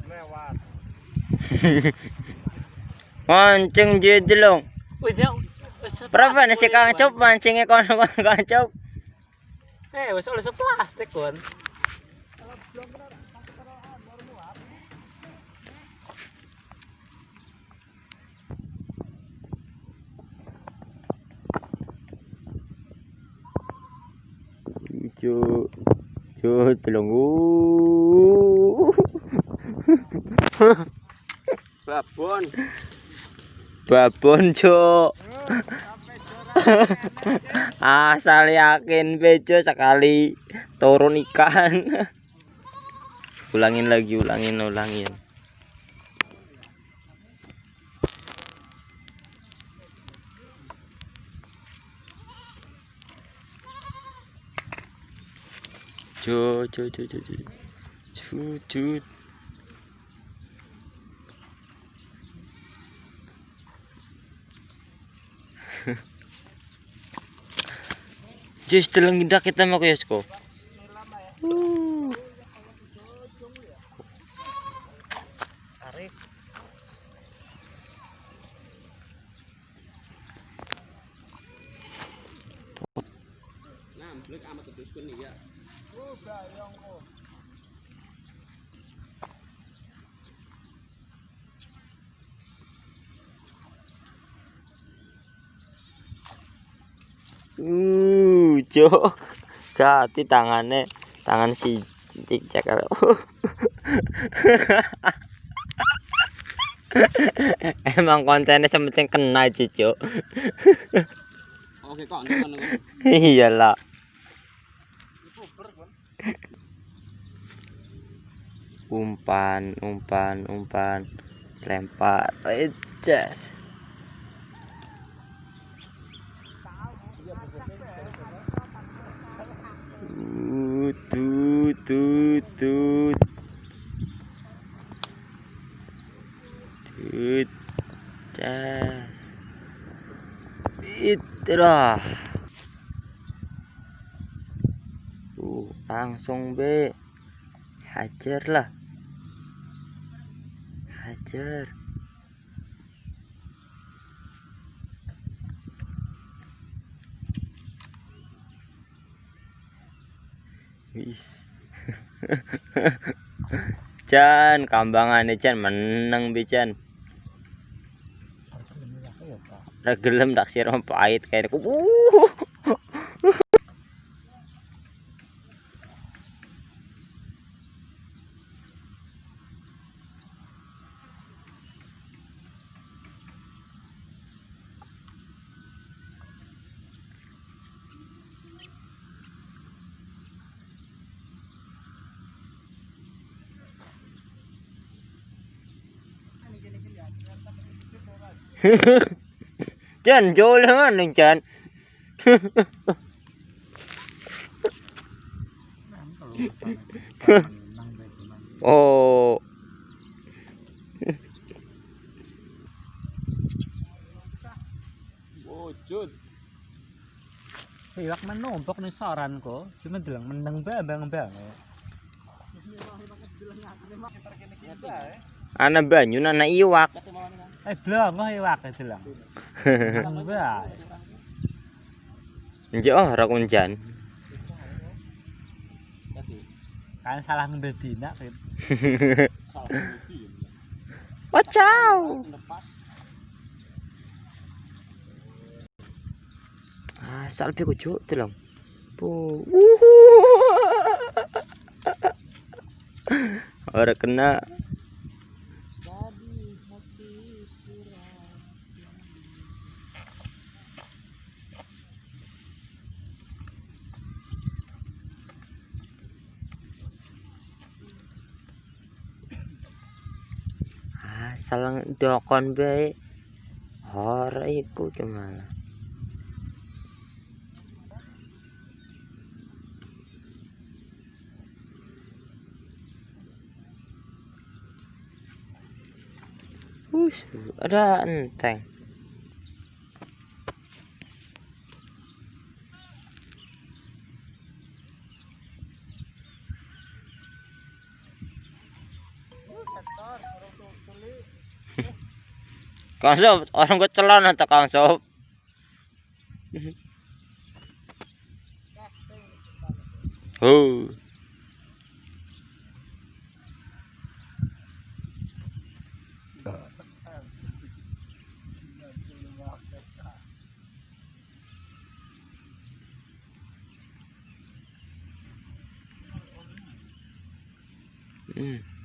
Lewat. Mancing jedlong. Berapa nih si Kangcop mancingnya kono Kangcop? Wis oleh plastik kon. Cu telung. Babon, Cuk. Asal yakin bejo sekali turun ikan. Ulangin lagi, ulangin. Cut. Jus telung gindak kita mau ke Yosko. Tarik. Blek amat terus kuning ya. Bayang kok. Cuk. Gati tangan si cek. Emang kontennya sementing kena aja, Cuk. Oke kok, Iyalah. Umpan. Lempar. Jas. Tut. Jas. Itulah. Langsung be. Hajar lah. Hajar. Wis. Jan, kambangannya Jan meneng be Jan. Ra gelem tak sira pahit kayak Jan jolangan nih Jan. Oh. Wujud. Iwak menumpuk nih saran kok, cuma bilang meneng bang. Ana banyu ana iwak. Blong kok iwak bilang. Nje ora kunjan. Kan salah ngambil dina kan. Wacau. Asal pe kucuk telong. Po. Ora kena. Asal dokon bae. Ora iku gimana? Ada enteng. Kang Sob, orang gue celana atau Kang Sob? Oh. Hmm.